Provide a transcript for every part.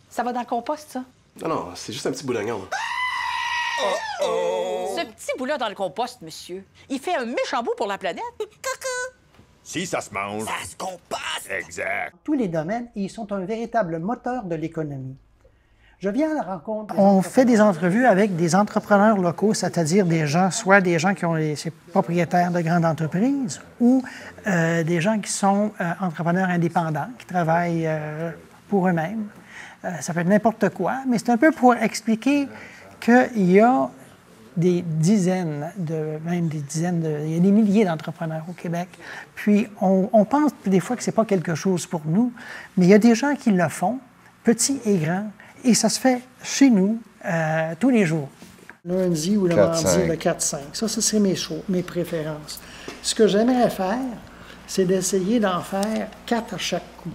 Ça va dans le compost, ça? Non, non, c'est juste un petit bout d'oignon. Ce petit bout-là dans le compost, monsieur, il fait un méchant bout pour la planète. Si ça se mange. Ça se composte! Exact. Tous les domaines, ils sont un véritable moteur de l'économie. Je viens à la rencontre. On fait des entrevues avec des entrepreneurs locaux, c'est-à-dire des gens, soit des gens qui ont ces propriétaires de grandes entreprises ou des gens qui sont entrepreneurs indépendants, qui travaillent pour eux-mêmes. Ça peut être n'importe quoi, mais c'est un peu pour expliquer qu'il y a des dizaines, il y a des milliers d'entrepreneurs au Québec. Puis on pense des fois que c'est pas quelque chose pour nous, mais il y a des gens qui le font, petits et grands, et ça se fait chez nous tous les jours. Lundi ou le mardi, le 4-5. Ça, c'est mes préférences. Ce que j'aimerais faire, c'est d'essayer d'en faire 4 à chaque coup.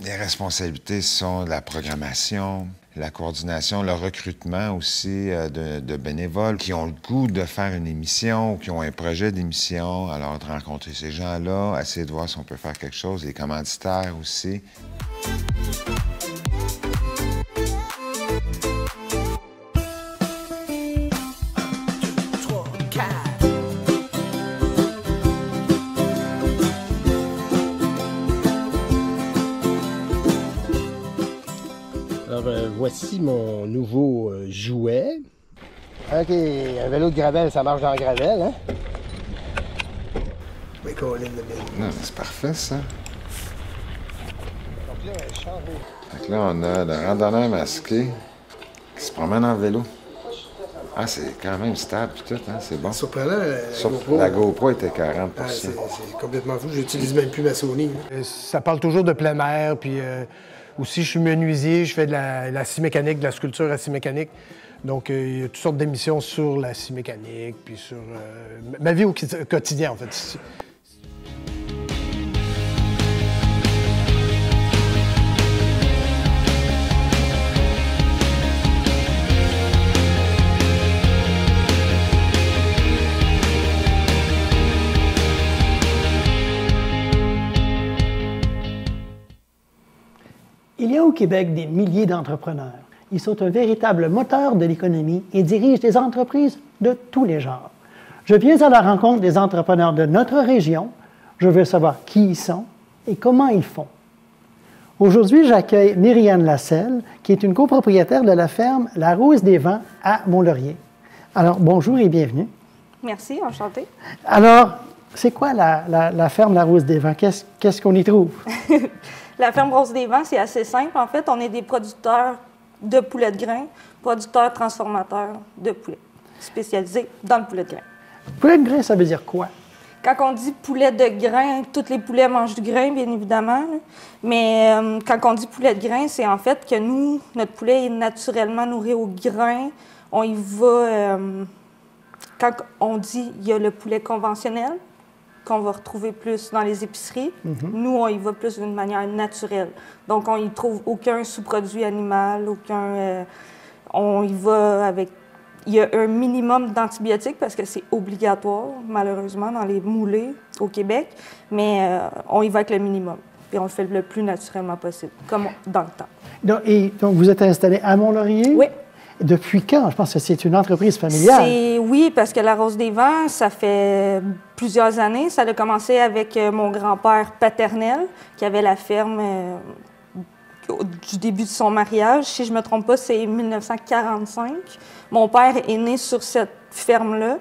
Les responsabilités sont la programmation, la coordination, le recrutement aussi de bénévoles qui ont le goût de faire une émission ou qui ont un projet d'émission. Alors, de rencontrer ces gens-là, essayer de voir si on peut faire quelque chose, les commanditaires aussi. Voici mon nouveau jouet. OK, un vélo de gravel, ça marche dans le gravel, hein? Non, c'est parfait, ça. Fait que là, on a le randonneur masqué qui se promène en vélo. Ah, c'est quand même stable puis tout, hein? C'est bon. Surprenant, la GoPro était 40 c'est complètement fou. J'utilise même plus ma Sony. Ça parle toujours de plein air, puis aussi, je suis menuisier, je fais de la scie mécanique, de la sculpture à scie mécanique. Donc, il y a toutes sortes d'émissions sur la scie mécanique, puis sur ma vie au quotidien, en fait. Il y a au Québec des milliers d'entrepreneurs. Ils sont un véritable moteur de l'économie et dirigent des entreprises de tous les genres. Je viens à la rencontre des entrepreneurs de notre région. Je veux savoir qui ils sont et comment ils font. Aujourd'hui, j'accueille Myriane Lasselle, qui est une copropriétaire de la ferme La Rose des Vents à Mont-Laurier. Alors, bonjour et bienvenue. Merci, enchantée. Alors, c'est quoi la ferme La Rose des Vents? Qu'est-ce qu'on y trouve? La ferme Rose des Vents, c'est assez simple. En fait, on est des producteurs de poulet de grain, producteurs transformateurs de poulet, spécialisés dans le poulet de grain. Poulet de grain, ça veut dire quoi? Quand on dit poulet de grain, tous les poulets mangent du grain, bien évidemment. Là. Mais quand on dit poulet de grain, c'est en fait que nous, notre poulet est naturellement nourri au grain. On y va... quand on dit il y a le poulet conventionnel, qu'on va retrouver plus dans les épiceries. Nous, on y va plus d'une manière naturelle. Donc, on y trouve aucun sous-produit animal, aucun... on y va avec... Il y a un minimum d'antibiotiques parce que c'est obligatoire, malheureusement, dans les moulées au Québec, mais on y va avec le minimum. Puis on le fait le plus naturellement possible, comme dans le temps. Donc, vous êtes installé à Mont-Laurier? Oui. Depuis quand? Je pense que c'est une entreprise familiale. Oui, parce que la Rose des Vents, ça fait plusieurs années. Ça a commencé avec mon grand-père paternel, qui avait la ferme du début de son mariage. Si je ne me trompe pas, c'est 1945. Mon père est né sur cette ferme-là.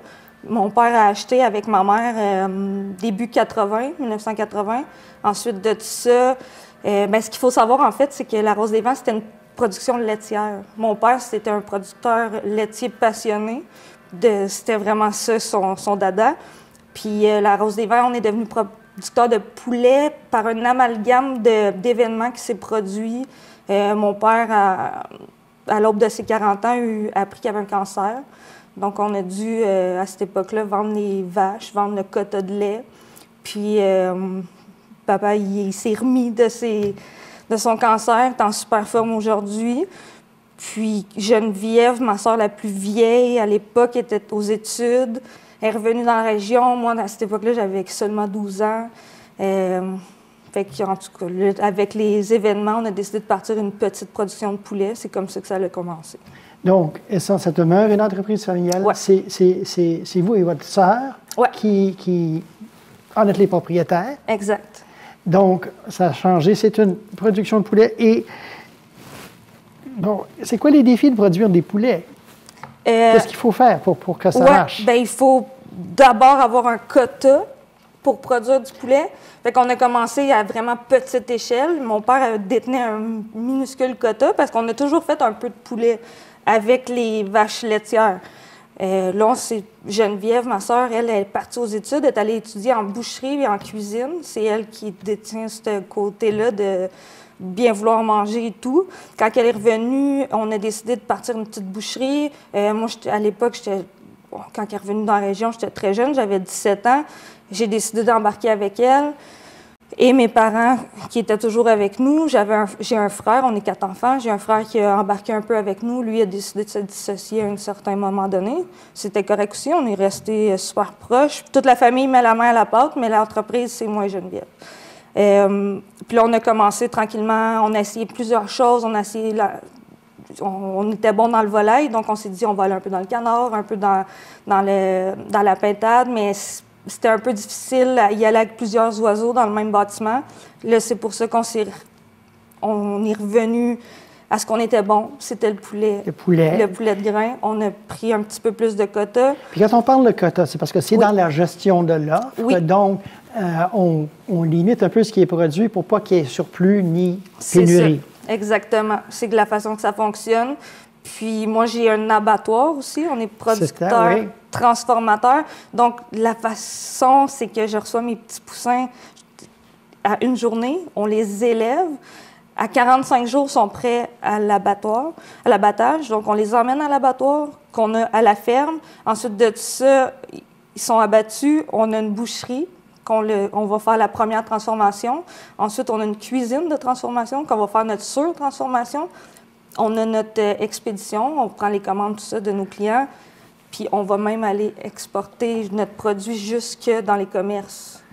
Mon père a acheté avec ma mère début 1980. Ensuite de ça, ce qu'il faut savoir, en fait, c'est que la Rose des Vents, c'était une production laitière. Mon père, c'était un producteur laitier passionné. C'était vraiment ça, son dada. Puis la Rose des Vents, on est devenu producteur de poulet par un amalgame d'événements qui s'est produit. Mon père, à l'aube de ses 40 ans, a appris qu'il avait un cancer. Donc, on a dû, à cette époque-là, vendre les vaches, vendre le quota de lait. Puis, papa, il s'est remis de son cancer, est en super forme aujourd'hui. Puis Geneviève, ma soeur la plus vieille, à l'époque, était aux études. Elle est revenue dans la région. Moi, à cette époque-là, j'avais seulement 12 ans. Fait qu'en tout cas, avec les événements, on a décidé de partir une petite production de poulet. C'est comme ça que ça a commencé. Donc, ça demeure une entreprise familiale. Ouais. C'est vous et votre sœur qui en êtes les propriétaires. Exact. Donc, ça a changé. C'est une production de poulet. Et bon, c'est quoi les défis de produire des poulets? Qu'est-ce qu'il faut faire pour que ça marche? Bien, il faut d'abord avoir un quota pour produire du poulet. Fait qu'on a commencé à vraiment petite échelle. Mon père détenait un minuscule quota parce qu'on a toujours fait un peu de poulet avec les vaches laitières. Là, c'est Geneviève, ma sœur, elle est partie aux études, elle est allée étudier en boucherie et en cuisine. C'est elle qui détient ce côté-là de bien vouloir manger et tout. Quand elle est revenue, on a décidé de partir une petite boucherie. Moi, à l'époque, quand elle est revenue dans la région, j'étais très jeune, j'avais 17 ans. J'ai décidé d'embarquer avec elle. Et mes parents, qui étaient toujours avec nous, j'ai un frère, on est 4 enfants. J'ai un frère qui a embarqué un peu avec nous. Lui a décidé de se dissocier à un certain moment donné. C'était correct aussi, on est restés super proches. Toute la famille met la main à la pâte, mais l'entreprise, c'est moi et Geneviève. Puis là, on a commencé tranquillement, on a essayé plusieurs choses, on était bon dans le volaille, donc on s'est dit on va aller un peu dans le canard, un peu dans la pintade, mais c'était un peu difficile à y aller avec plusieurs oiseaux dans le même bâtiment. Là, c'est pour ça qu'on est revenu à ce qu'on était bon, c'était le poulet. Le poulet de grain. On a pris un petit peu plus de quota. Puis quand on parle de quota, c'est parce que c'est dans la gestion de l'offre. Oui. Donc, on limite un peu ce qui est produit pour pas qu'il y ait surplus ni pénurie. C'est ça. Exactement. C'est de la façon que ça fonctionne. Puis moi, j'ai un abattoir aussi. On est producteur, transformateur. Donc, la façon, c'est que je reçois mes petits poussins à une journée. On les élève. À 45 jours, ils sont prêts à l'abattage. Donc, on les emmène à l'abattoir qu'on a à la ferme. Ensuite de ça, ils sont abattus. On a une boucherie. On va faire la première transformation. Ensuite, on a une cuisine de transformation qu'on va faire notre sur-transformation. On a notre expédition, on prend les commandes, tout ça, de nos clients, puis on va même aller exporter notre produit jusque dans les commerces.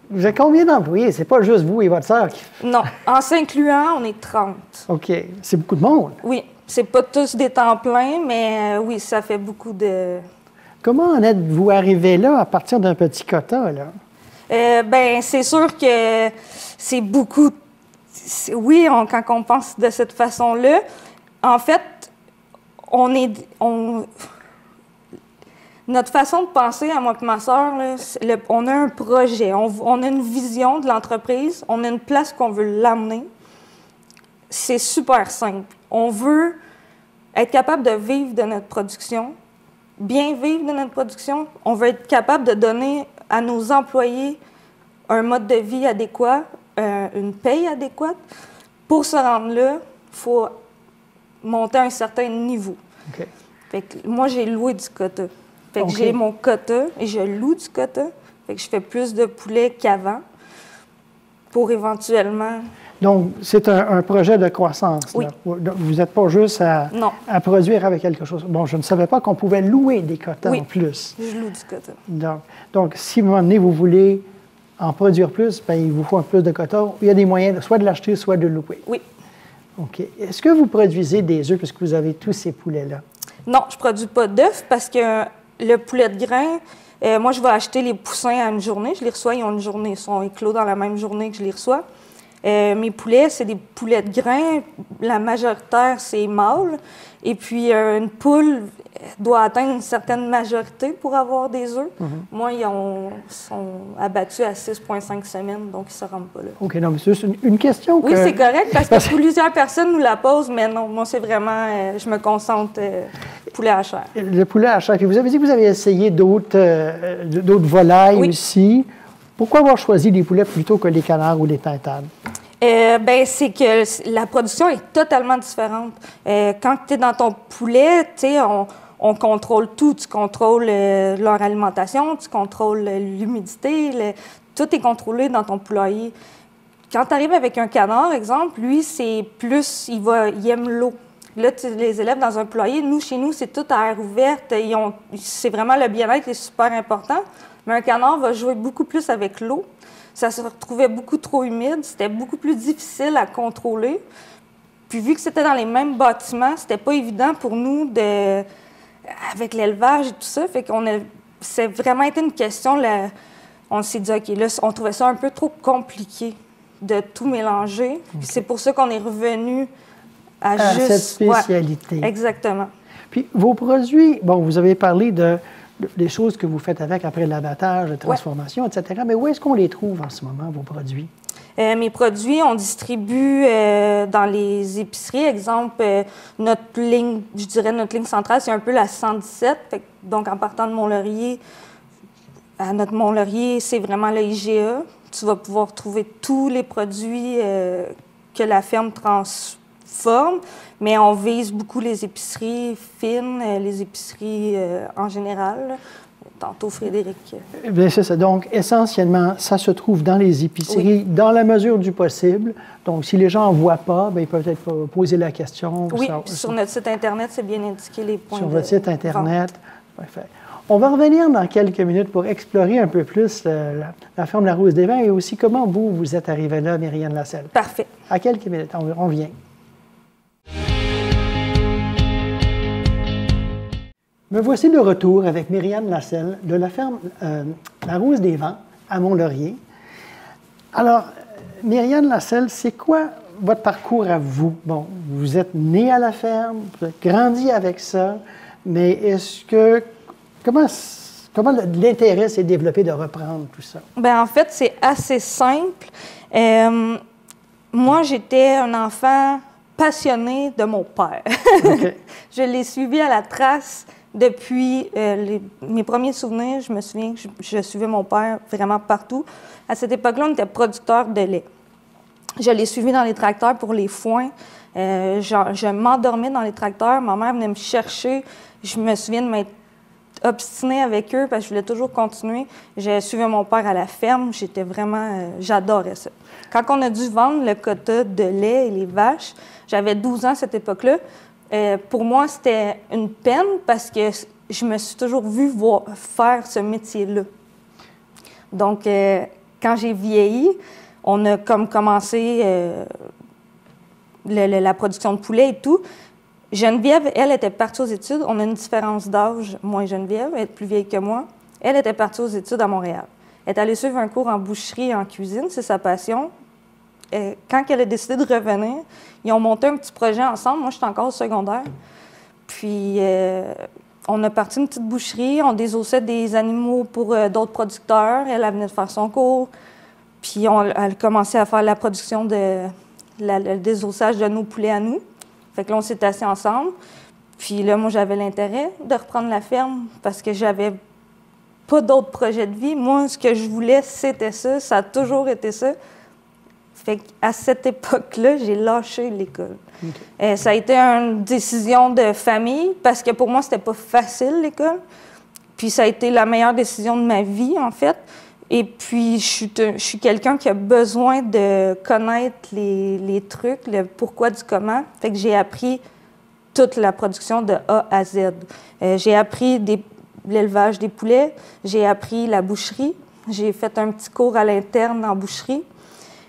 Vous avez combien d'employés? C'est pas juste vous et votre sœur qui... Non. En s'incluant, on est 30. OK. C'est beaucoup de monde. Oui. C'est pas tous des temps pleins, mais oui, ça fait beaucoup de... Comment en êtes-vous arrivé là à partir d'un petit quota, là? Bien, c'est sûr que c'est beaucoup... Oui, quand on pense de cette façon-là, en fait, notre façon de penser, à moi et ma sœur, on a un projet, on a une vision de l'entreprise, on a une place qu'on veut l'amener. C'est super simple. On veut être capable de vivre de notre production, bien vivre de notre production. On veut être capable de donner à nos employés un mode de vie adéquat, une paye adéquate. Pour se rendre là, il faut monter à un certain niveau. Okay. Fait que moi, j'ai loué du quota. Fait que j'ai mon quota et je loue du quota. Fait que je fais plus de poulet qu'avant pour éventuellement... Donc, c'est un projet de croissance. Oui. Là. Vous n'êtes pas juste à produire avec quelque chose. Bon, je ne savais pas qu'on pouvait louer des quotas en plus. Je loue du quota. Donc, si à un moment donné, vous voulez en produire plus, bien, il vous faut un plus de quota. Il y a des moyens soit de l'acheter, soit de le louer. Oui. OK. Est-ce que vous produisez des œufs puisque vous avez tous ces poulets-là? Non, je ne produis pas d'œufs parce que le poulet de grain, moi, je vais acheter les poussins à une journée. Je les reçois, ils ont une journée. Ils sont éclos dans la même journée que je les reçois. Mes poulets, c'est des poulets de grain. La majoritaire, c'est mâle. Et puis, une poule doit atteindre une certaine majorité pour avoir des œufs. Moi, ils sont abattus à 6,5 semaines, donc ils ne se rendent pas là. OK, non, mais c'est juste une question. Oui, c'est correct, parce que plusieurs personnes nous la posent, mais non, moi, c'est vraiment, je me concentre poulet à chair. Le poulet à chair. Puis vous avez dit que vous avez essayé d'autres volailles aussi. Pourquoi avoir choisi les poulets plutôt que les canards ou les pintades? Bien, c'est que la production est totalement différente. Quand tu es dans ton poulet, tu sais, on contrôle tout. Tu contrôles leur alimentation, tu contrôles l'humidité, tout est contrôlé dans ton poulailler. Quand tu arrives avec un canard, exemple, lui, c'est plus, il aime l'eau. Là, tu les élèves dans un poulailler. Nous, chez nous, c'est tout à air ouverte. C'est vraiment le bien-être qui est super important. Mais un canard va jouer beaucoup plus avec l'eau. ça se retrouvait beaucoup trop humide, c'était beaucoup plus difficile à contrôler. Puis vu que c'était dans les mêmes bâtiments, c'était pas évident pour nous avec l'élevage et tout ça, fait qu'on a... C'est vraiment été une question, on s'est dit, OK, là, on trouvait ça un peu trop compliqué de tout mélanger. Okay. Puis c'est pour ça qu'on est revenu à juste... cette spécialité. Ouais, exactement. Puis vos produits, bon, vous avez parlé des choses que vous faites avec après l'abattage, la transformation, etc. Mais où est-ce qu'on les trouve en ce moment, vos produits? Mes produits, on distribue dans les épiceries. Exemple, notre ligne, je dirais notre ligne centrale, c'est un peu la 117. Donc, en partant de Mont-Laurier, à notre Mont-Laurier, c'est vraiment le IGA. Tu vas pouvoir trouver tous les produits que la ferme transforme, mais on vise beaucoup les épiceries fines, les épiceries en général. Tantôt, Frédéric. Bien, c'est ça. Donc, essentiellement, ça se trouve dans les épiceries, dans la mesure du possible. Donc, si les gens n'en voient pas, bien, ils peuvent peut-être poser la question. Oui, sur notre site Internet, c'est bien indiqué les points. Sur votre site Internet. Parfait. On va revenir dans quelques minutes pour explorer un peu plus la ferme La Rose des Vins et aussi comment vous êtes arrivée là, Myriane Lasselle. Parfait. À quelques minutes, on vient. Me voici de retour avec Myriane Lasselle de la ferme La Rose des Vents à Mont-Laurier. Alors, Myriane Lasselle, c'est quoi votre parcours à vous? Bon, vous êtes née à la ferme, vous avez grandi avec ça, mais est-ce que... Comment l'intérêt s'est développé de reprendre tout ça? Bien, en fait, c'est assez simple. Moi, j'étais un enfant passionné de mon père. Okay. Je l'ai suivi à la trace depuis mes premiers souvenirs. Je me souviens que je suivais mon père vraiment partout. À cette époque-là, on était producteur de lait. Je l'ai suivi dans les tracteurs pour les foins. Je m'endormais dans les tracteurs. Ma mère venait me chercher. Je me souviens de m'être obstinée avec eux parce que je voulais toujours continuer. J'ai suivi mon père à la ferme. J'étais vraiment... j'adorais ça. Quand on a dû vendre le quota de lait et les vaches, j'avais 12 ans à cette époque-là. Pour moi, c'était une peine parce que je me suis toujours vue faire ce métier-là. Donc, quand j'ai vieilli, on a comme commencé la production de poulet et tout. Geneviève, elle, était partie aux études. On a une différence d'âge, moi et Geneviève, elle est plus vieille que moi. Elle était partie aux études à Montréal. Elle est allée suivre un cours en boucherie et en cuisine, c'est sa passion. Quand elle a décidé de revenir, ils ont monté un petit projet ensemble. Moi, j'étais encore au secondaire. Puis, on a parti une petite boucherie. On désossait des animaux pour d'autres producteurs. Elle venait de faire son cours. Puis, elle a commencé à faire la production le désossage de nos poulets à nous. Fait que là, on s'est assis ensemble. Puis là, moi, j'avais l'intérêt de reprendre la ferme parce que j'avais pas d'autres projets de vie. Moi, ce que je voulais, c'était ça. Ça a toujours été ça. Fait qu'à cette époque-là, j'ai lâché l'école. Okay. Ça a été une décision de famille parce que pour moi, c'était pas facile, l'école. Puis ça a été la meilleure décision de ma vie, en fait. Et puis, je suis quelqu'un qui a besoin de connaître les trucs, le pourquoi du comment. Fait que j'ai appris toute la production de A à Z. J'ai appris l'élevage des poulets, j'ai appris la boucherie, j'ai fait un petit cours à l'interne en boucherie.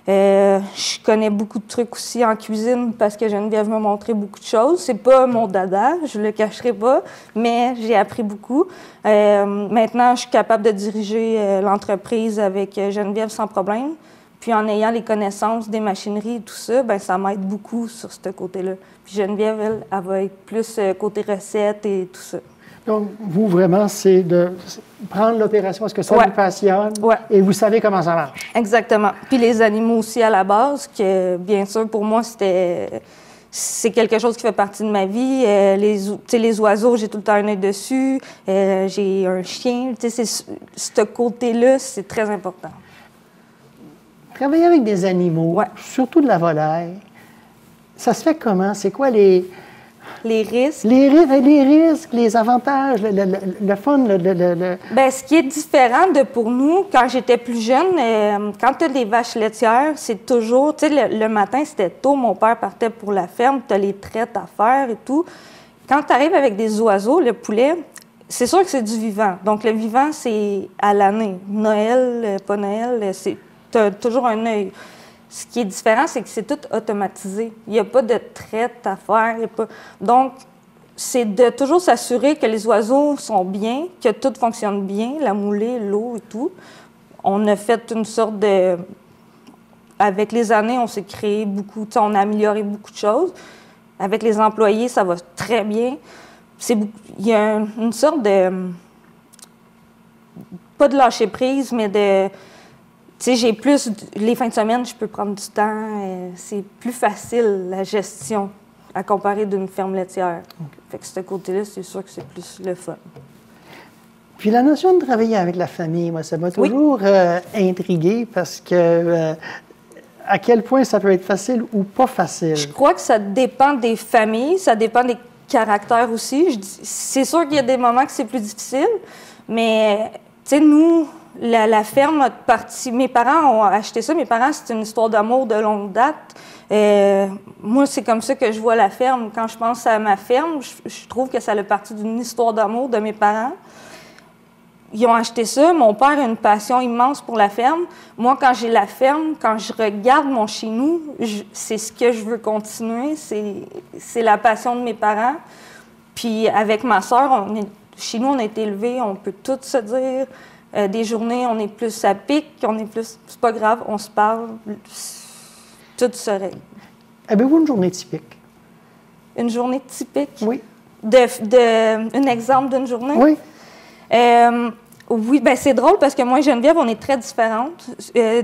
Je connais beaucoup de trucs aussi en cuisine parce que Geneviève m'a montré beaucoup de choses. C'est pas mon dada, je le cacherai pas, mais j'ai appris beaucoup. Maintenant, je suis capable de diriger l'entreprise avec Geneviève sans problème. Puis en ayant les connaissances des machineries et tout ça, bien, ça m'aide beaucoup sur ce côté-là. Puis Geneviève, elle va être plus côté recettes et tout ça. Donc, vous, vraiment, c'est de prendre l'opération parce que ça vous passionne et vous savez comment ça marche. Exactement. Puis les animaux aussi à la base, que bien sûr, pour moi, c'est quelque chose qui fait partie de ma vie. Les oiseaux, j'ai tout le temps un œil dessus. J'ai un chien. Ce côté-là, c'est très important. Travailler avec des animaux, surtout de la volaille, ça se fait comment? C'est quoi les risques? Les risques, les avantages, le fun, Bien, ce qui est différent de pour nous, quand j'étais plus jeune, quand tu as des vaches laitières, c'est toujours, tu sais, le matin, c'était tôt, mon père partait pour la ferme, tu as les traites à faire et tout. Quand tu arrives avec des oiseaux, le poulet, c'est sûr que c'est du vivant. Donc, le vivant, c'est à l'année. Noël, pas Noël, c'est tu as toujours un œil. Ce qui est différent, c'est que c'est tout automatisé. Il n'y a pas de traite à faire. Donc, c'est de toujours s'assurer que les oiseaux sont bien, que tout fonctionne bien, la moulée, l'eau et tout. On a fait une sorte de... Avec les années, on s'est créé beaucoup, on a amélioré beaucoup de choses. Avec les employés, ça va très bien. Il y a une sorte de... Pas de lâcher prise, mais de... Tu sais, j'ai plus... Les fins de semaine, je peux prendre du temps. C'est plus facile, la gestion, à comparer d'une ferme laitière. Fait que ce côté-là, c'est sûr que c'est plus le fun. Puis la notion de travailler avec la famille, moi, ça m'a toujours intriguée parce que... à quel point ça peut être facile ou pas facile? Je crois que ça dépend des familles, ça dépend des caractères aussi. C'est sûr qu'il y a des moments que c'est plus difficile, mais, tu sais, nous... La ferme a parti. Mes parents ont acheté ça. Mes parents, c'est une histoire d'amour de longue date. Moi, c'est comme ça que je vois la ferme. Quand je pense à ma ferme, je trouve que ça a parti d'une histoire d'amour de mes parents. Ils ont acheté ça. Mon père a une passion immense pour la ferme. Moi, quand j'ai la ferme, quand je regarde mon chez nous, c'est ce que je veux continuer. C'est la passion de mes parents. Puis avec ma sœur, chez nous, on a été élevés, on peut tout se dire. Des journées, on est plus à pic, on est plus... C'est pas grave, on se parle, tout se règle. Avez-vous une journée typique? Une journée typique? Oui. Un exemple d'une journée? Oui. Oui, bien c'est drôle parce que moi et Geneviève, on est très différentes.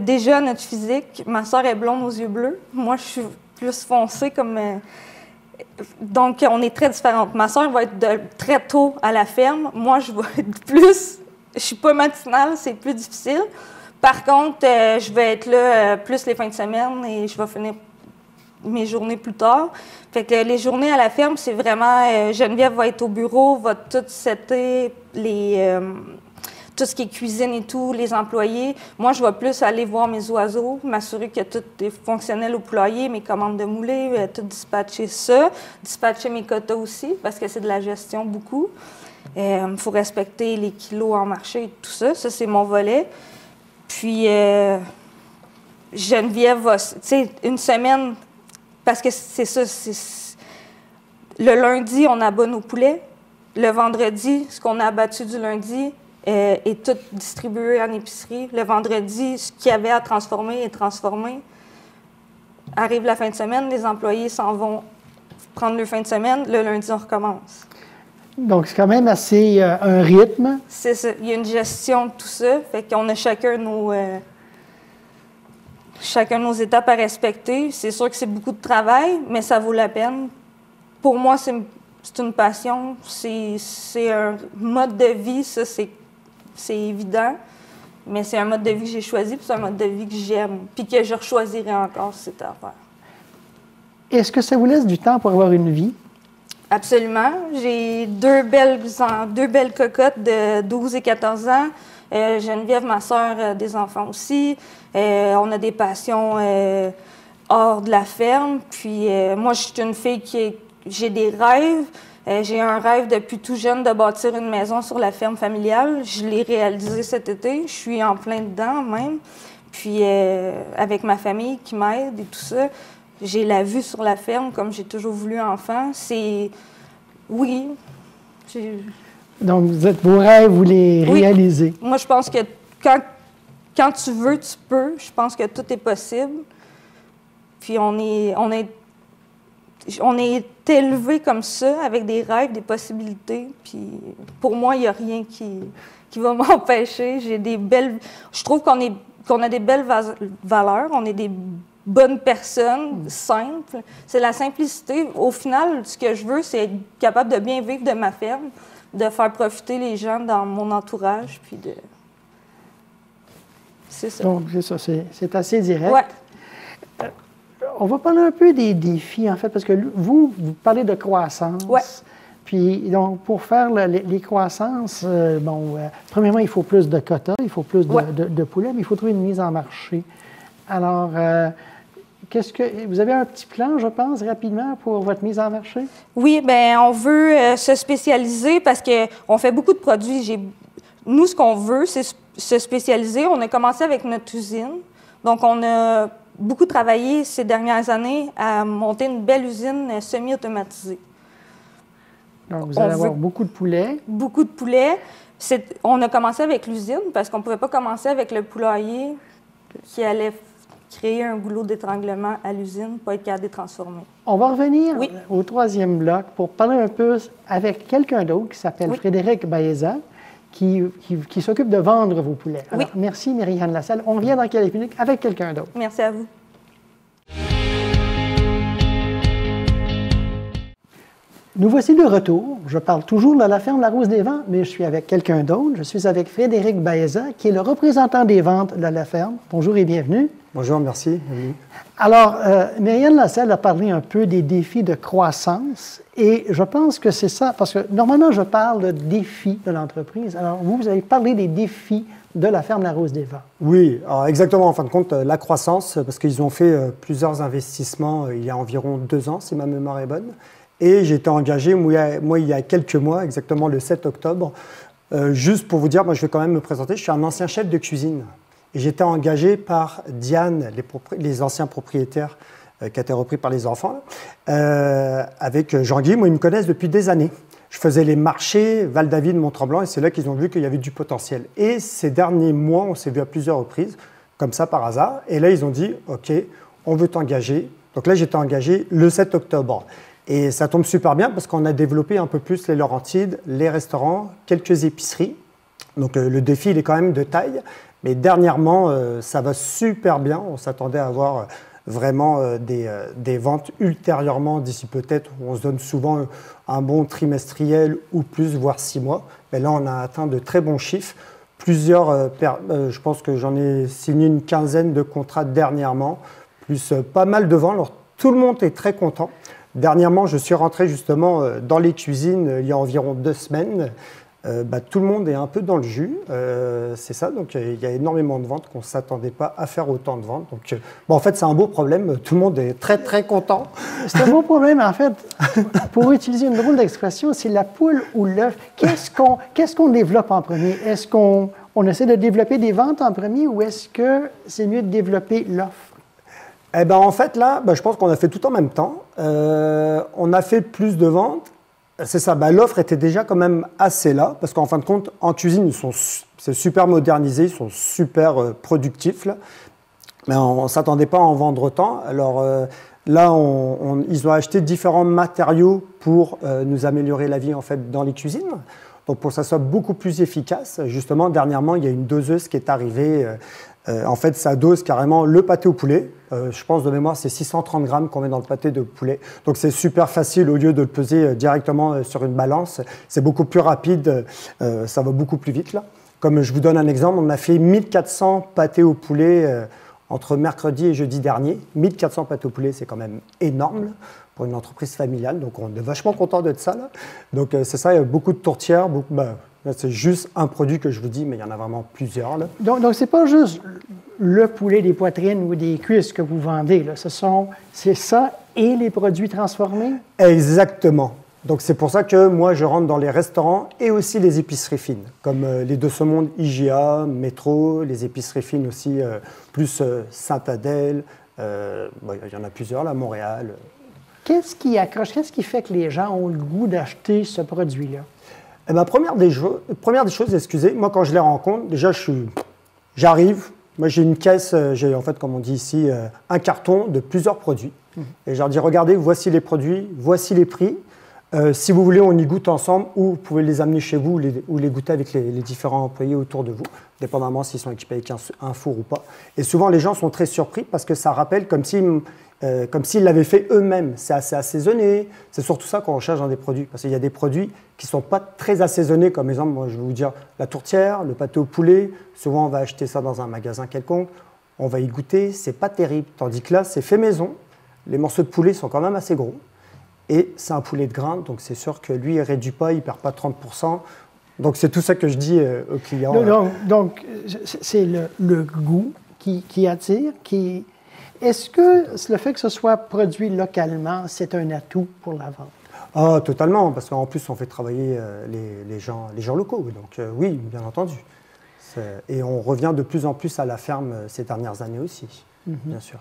Déjà, notre physique, ma sœur est blonde aux yeux bleus. Moi, je suis plus foncée comme... Donc, on est très différentes. Ma sœur va être très tôt à la ferme. Moi, je vais être plus... Je suis pas matinale, c'est plus difficile. Par contre, je vais être là plus les fins de semaine et je vais finir mes journées plus tard. Fait que les journées à la ferme, c'est vraiment... Geneviève va être au bureau, va tout setter tout ce qui est cuisine et tout, les employés. Moi, je vais plus aller voir mes oiseaux, m'assurer que tout est fonctionnel au poulailler, mes commandes de moulée, tout dispatcher ça. Dispatcher mes quotas aussi, parce que c'est de la gestion beaucoup. Il faut respecter les kilos en marché et tout ça. Ça, c'est mon volet. Puis, Geneviève va... Tu sais, une semaine... Parce que c'est ça, le lundi, on abat nos poulets. Le vendredi, ce qu'on a abattu du lundi est tout distribué en épicerie. Le vendredi, ce qu'il y avait à transformer est transformé. Arrive la fin de semaine, les employés s'en vont prendre leur fin de semaine. Le lundi, on recommence. Donc, c'est quand même assez un rythme. C'est ça. Il y a une gestion de tout ça. Fait qu'on a chacun nos étapes à respecter. C'est sûr que c'est beaucoup de travail, mais ça vaut la peine. Pour moi, c'est une passion. C'est un mode de vie, ça, c'est évident. Mais c'est un mode de vie que j'ai choisi, puis c'est un mode de vie que j'aime, puis que je rechoisirai encore si c'était à faire. Est-ce que ça vous laisse du temps pour avoir une vie? Absolument. J'ai deux belles cocottes de 12 et 14 ans. Geneviève, ma sœur, des enfants aussi. On a des passions hors de la ferme. Puis moi, je suis une fille j'ai des rêves. J'ai un rêve depuis tout jeune de bâtir une maison sur la ferme familiale. Je l'ai réalisé cet été. Je suis en plein dedans même. Puis avec ma famille qui m'aide et tout ça. J'ai la vue sur la ferme comme j'ai toujours voulu enfant. Oui. Donc, vos rêves, vous les réalisez. Moi, je pense que quand tu veux, tu peux. Je pense que tout est possible. Puis on est élevé comme ça, avec des rêves, des possibilités. Puis pour moi, il n'y a rien qui va m'empêcher. Je trouve qu'on a des belles valeurs. On est des bonne personne, simple. C'est la simplicité. Au final, ce que je veux, c'est être capable de bien vivre de ma ferme, de faire profiter les gens dans mon entourage, puis de... C'est ça. Donc, c'est ça, c'est assez direct. Ouais. On va parler un peu des défis, en fait, parce que vous parlez de croissance. Ouais. Puis, donc, pour faire les croissances, premièrement, il faut plus de quotas, il faut plus de poulets, mais il faut trouver une mise en marché. Alors, vous avez un petit plan, je pense, rapidement, pour votre mise en marché? Oui, bien, on veut se spécialiser parce qu'on fait beaucoup de produits. Nous, ce qu'on veut, c'est se spécialiser. On a commencé avec notre usine. Donc, on a beaucoup travaillé ces dernières années à monter une belle usine semi-automatisée. Donc, vous allez avoir beaucoup de poulets. Beaucoup de poulets. On a commencé avec l'usine parce qu'on ne pouvait pas commencer avec le poulailler qui allait créer un goulot d'étranglement à l'usine pour être capable de les transformer. On va revenir au troisième bloc pour parler un peu avec quelqu'un d'autre qui s'appelle Frédéric Baeza, qui s'occupe de vendre vos poulets. Alors, merci, Myriane Lassalle. On revient dans quelques minutes avec quelqu'un d'autre. Merci à vous. Nous voici de retour. Je parle toujours de la ferme La Rose des Vents, mais je suis avec quelqu'un d'autre. Je suis avec Frédéric Baeza, qui est le représentant des ventes de la ferme. Bonjour et bienvenue. Bonjour, merci. Alors, Myriane Lassalle a parlé un peu des défis de croissance, et je pense que c'est ça, parce que normalement, je parle de défis de l'entreprise. Alors, vous avez parlé des défis de la ferme La Rose des Vents. Oui, alors exactement, en fin de compte, la croissance, parce qu'ils ont fait plusieurs investissements il y a environ 2 ans, si ma mémoire est bonne. Et j'ai été engagé, moi, il y a quelques mois, exactement le 7 octobre. Juste pour vous dire, moi, je vais quand même me présenter, je suis un ancien chef de cuisine. Et j'étais engagé par Diane, les anciens propriétaires qui a été repris par les enfants, avec Jean-Guy. Moi, ils me connaissent depuis des années. Je faisais les marchés Val-David, Mont-Tremblant, et c'est là qu'ils ont vu qu'il y avait du potentiel. Et ces derniers mois, on s'est vu à plusieurs reprises, comme ça par hasard. Et là, ils ont dit, OK, on veut t'engager. Donc là, j'étais engagé le 7 octobre. Et ça tombe super bien parce qu'on a développé un peu plus les Laurentides, les restaurants, quelques épiceries. Donc le défi, il est quand même de taille. Mais dernièrement, ça va super bien. On s'attendait à avoir vraiment des ventes ultérieurement d'ici peut-être. On se donne souvent un bon trimestriel ou plus, voire 6 mois. Mais là, on a atteint de très bons chiffres. Je pense que j'en ai signé une quinzaine de contrats dernièrement, plus pas mal de ventes. Alors, tout le monde est très content. Dernièrement, je suis rentré justement dans les cuisines il y a environ 2 semaines. Tout le monde est un peu dans le jus, c'est ça. Donc, il y a énormément de ventes qu'on ne s'attendait pas à faire autant de ventes. Donc, en fait, c'est un beau problème. Tout le monde est très, très content. C'est un beau problème, en fait. Pour utiliser une drôle d'expression, c'est la poule ou l'œuf. Qu'est-ce qu'on développe en premier? Est-ce qu'on essaie de développer des ventes en premier ou est-ce que c'est mieux de développer l'offre? Eh bien, en fait, là, je pense qu'on a fait tout en même temps. On a fait plus de ventes. C'est ça, l'offre était déjà quand même assez là, parce qu'en fin de compte, en cuisine, c'est super modernisé, ils sont super productifs, là. Mais on ne s'attendait pas à en vendre autant. Alors là, ils ont acheté différents matériaux pour nous améliorer la vie en fait, dans les cuisines. Donc pour que ça soit beaucoup plus efficace, justement, dernièrement, il y a une doseuse qui est arrivée. En fait, ça dose carrément le pâté au poulet. Je pense de mémoire, c'est 630 grammes qu'on met dans le pâté de poulet. Donc c'est super facile au lieu de le peser directement sur une balance. C'est beaucoup plus rapide, ça va beaucoup plus vite là. Comme je vous donne un exemple, on a fait 1400 pâtés au poulet entre mercredi et jeudi dernier. 1400 pâtés au poulet, c'est quand même énorme là, pour une entreprise familiale. Donc on est vachement content de ça là. Donc c'est ça, il y a beaucoup de tourtières, c'est juste un produit que je vous dis, mais il y en a vraiment plusieurs. Là. Donc ce n'est pas juste le poulet des poitrines ou des cuisses que vous vendez. Là. C'est ça et les produits transformés? Exactement. Donc c'est pour ça que moi, je rentre dans les restaurants et aussi les épiceries fines, comme les Deux Semondes, IGA, Métro, les épiceries fines aussi, plus Sainte-Adèle. Il y en a plusieurs, là, Montréal. Qu'est-ce qui accroche? Qu'est-ce qui fait que les gens ont le goût d'acheter ce produit-là? Eh bien, première des choses, excusez, moi quand je les rencontre, déjà j'arrive, moi j'ai une caisse, j'ai en fait comme on dit ici, un carton de plusieurs produits. Et je leur dis, regardez, voici les produits, voici les prix. Si vous voulez, on y goûte ensemble ou vous pouvez les amener chez vous ou les goûter avec les différents employés autour de vous, dépendamment s'ils sont équipés avec un four ou pas. Et souvent, les gens sont très surpris parce que ça rappelle comme s'ils l'avaient fait eux-mêmes. C'est assez assaisonné. C'est surtout ça qu'on recherche dans des produits. Parce qu'il y a des produits qui ne sont pas très assaisonnés. Comme exemple, moi, je vais vous dire la tourtière, le pâté au poulet. Souvent, on va acheter ça dans un magasin quelconque. On va y goûter. C'est pas terrible. Tandis que là, c'est fait maison. Les morceaux de poulet sont quand même assez gros. Et c'est un poulet de grain. Donc, c'est sûr que lui, il ne réduit pas. Il ne perd pas 30%. Donc, c'est tout ça que je dis aux clients. Donc c'est le goût qui attire, Est-ce que le fait que ce soit produit localement, c'est un atout pour la vente? Ah, totalement, parce qu'en plus, on fait travailler les gens locaux. Donc oui, bien entendu. Et on revient de plus en plus à la ferme ces dernières années aussi, bien sûr.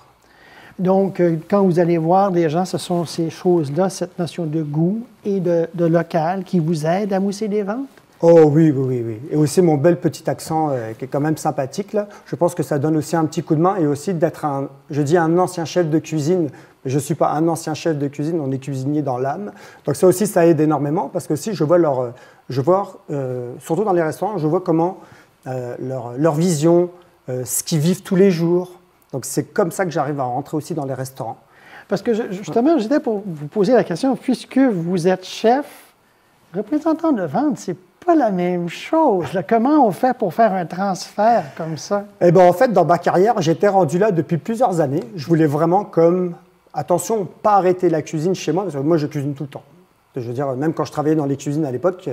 Donc, quand vous allez voir des gens, ce sont ces choses-là, cette notion de goût et de local qui vous aide à mousser des ventes? Oh oui, oui, oui, oui. Et aussi mon bel petit accent qui est quand même sympathique, là. Je pense que ça donne aussi un petit coup de main et aussi d'être un ancien chef de cuisine. Mais je ne suis pas un ancien chef de cuisine, on est cuisinier dans l'âme. Donc ça aussi, ça aide énormément parce que aussi, je vois surtout dans les restaurants, je vois comment leur vision, ce qu'ils vivent tous les jours. Donc c'est comme ça que j'arrive à rentrer aussi dans les restaurants. Parce que justement, j'étais pour vous poser la question, puisque vous êtes chef, représentant de vente, c'est pas la même chose. Là, comment on fait pour faire un transfert comme ça? Eh bien, en fait, dans ma carrière, j'étais rendu là depuis plusieurs années. Je voulais vraiment attention, pas arrêter la cuisine chez moi, parce que moi, je cuisine tout le temps. Je veux dire, même quand je travaillais dans les cuisines à l'époque,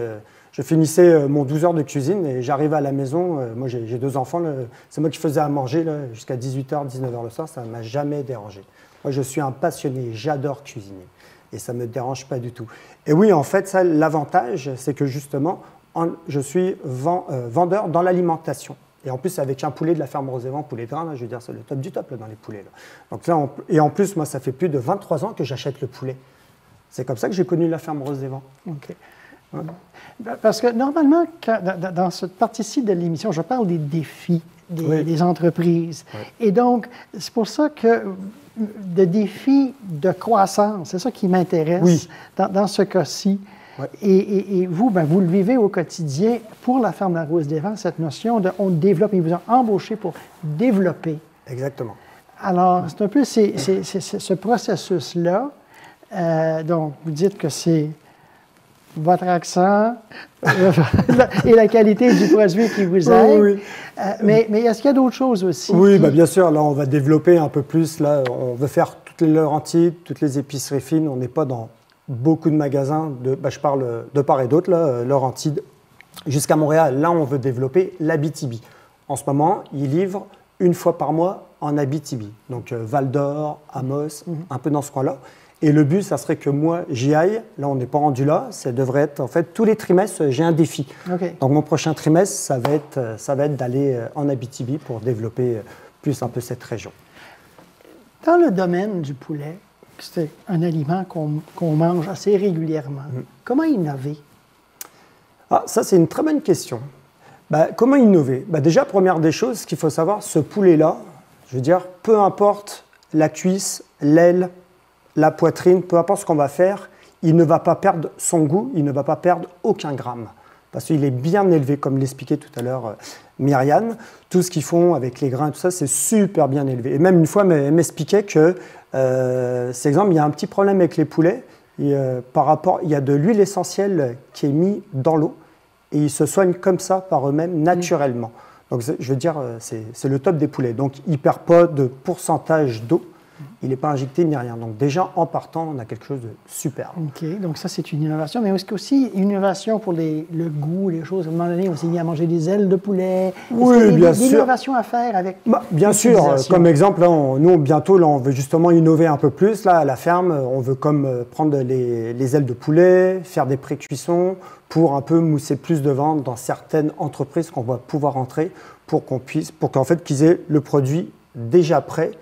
je finissais mon 12 heures de cuisine et j'arrivais à la maison. Moi, j'ai 2 enfants. C'est moi qui faisais à manger jusqu'à 18h, 19h le soir. Ça ne m'a jamais dérangé. Moi, je suis un passionné. J'adore cuisiner. Et ça ne me dérange pas du tout. Et oui, en fait, ça, l'avantage, c'est que justement, je suis vendeur dans l'alimentation. Et en plus, avec un poulet de la ferme Rosevent, poulet de grain, là, je veux dire, c'est le top du top là, dans les poulets. Là. Donc là, et en plus, moi, ça fait plus de 23 ans que j'achète le poulet. C'est comme ça que j'ai connu la ferme Rosevent. OK. Ouais. Parce que normalement, dans cette partie-ci de l'émission, je parle des défis des entreprises. Oui. Et donc, c'est pour ça que des défis de croissance, c'est ça qui m'intéresse dans ce cas-ci. Ouais. Et vous, vous le vivez au quotidien pour la ferme La Rose des Vents, cette notion de on développe, ils vous ont embauché pour développer. Exactement. Alors, c'est un peu ce processus-là. Donc, vous dites que c'est votre accent et la qualité du produit qui vous aide. Oui. Mais est-ce qu'il y a d'autres choses aussi? Oui, bien sûr. Là, on va développer un peu plus. Là, on veut faire toutes les Laurentides, toutes les épiceries fines. On n'est pas dans beaucoup de magasins. Je parle de part et d'autre, Laurentides jusqu'à Montréal. Là, on veut développer l'Abitibi. En ce moment, ils livrent 1 fois par mois en Abitibi. Donc, Val-d'Or, Amos, un peu dans ce coin-là. Et le but, ça serait que moi, j'y aille. Là, on n'est pas rendu là. Ça devrait être, en fait, tous les trimestres, j'ai un défi. Okay. Donc, mon prochain trimestre, ça va être d'aller en Abitibi pour développer plus un peu cette région. Dans le domaine du poulet, c'est un aliment qu'on mange assez régulièrement. Comment innover? Ah, ça, c'est une très bonne question. Comment innover? Déjà, première des choses, ce qu'il faut savoir, ce poulet-là, je veux dire, peu importe la cuisse, l'aile, la poitrine, peu importe ce qu'on va faire, il ne va pas perdre son goût, il ne va pas perdre aucun gramme. Parce qu'il est bien élevé, comme l'expliquait tout à l'heure Myriane. Tout ce qu'ils font avec les grains et tout ça, c'est super bien élevé. Et même une fois, elle m'expliquait que, c'est exemple, il y a un petit problème avec les poulets. Et, par rapport, il y a de l'huile essentielle qui est mise dans l'eau et ils se soignent comme ça par eux-mêmes, naturellement. Donc, je veux dire, c'est le top des poulets. Donc, il ne perd pas de pourcentage d'eau. Il n'est pas injecté ni rien. Donc déjà, en partant, on a quelque chose de super. OK. Donc ça, c'est une innovation. Mais est-ce qu'il y a aussi une innovation pour le goût, les choses? À un moment donné, on s'est mis à manger des ailes de poulet. Oui, bien sûr. Des innovations à faire avec bien sûr. Comme exemple, là, nous, bientôt, là, on veut justement innover un peu plus. Là, à la ferme, on veut prendre les ailes de poulet, faire des pré-cuissons pour un peu mousser plus de ventes dans certaines entreprises qu'on va pouvoir entrer pour qu'en fait, qu'ils aient le produit déjà prêt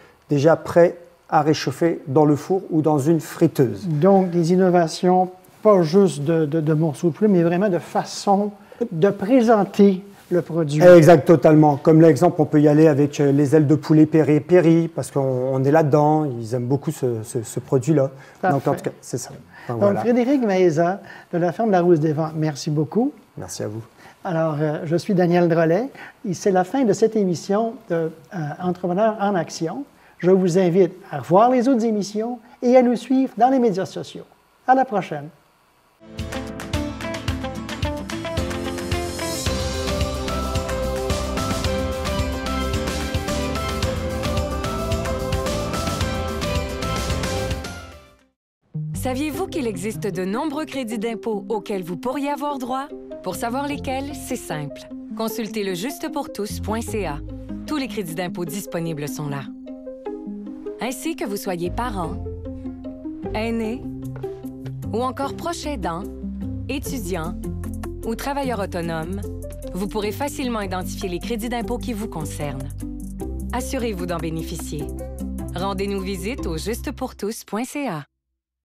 à réchauffer dans le four ou dans une friteuse. Donc, des innovations, pas juste de morceaux de poulet, mais vraiment de façon de présenter le produit. Exact, totalement. Comme l'exemple, on peut y aller avec les ailes de poulet péri, parce qu'on est là-dedans, ils aiment beaucoup ce produit-là. Donc, en tout cas, c'est ça. Donc, voilà. Frédéric Maïsa, de la ferme La Rose des Vents, merci beaucoup. Merci à vous. Alors, je suis Daniel Drolet. C'est la fin de cette émission de Entrepreneurs en action. Je vous invite à voir les autres émissions et à nous suivre dans les médias sociaux. À la prochaine. Saviez-vous qu'il existe de nombreux crédits d'impôt auxquels vous pourriez avoir droit? Pour savoir lesquels, c'est simple. Consultez lejustepourtous.ca. Tous les crédits d'impôt disponibles sont là. Ainsi que vous soyez parent, aîné ou encore proche aidant, étudiant ou travailleur autonome, Vous pourrez facilement identifier les crédits d'impôt qui vous concernent. Assurez-vous d'en bénéficier. Rendez-nous visite au justepourtous.ca.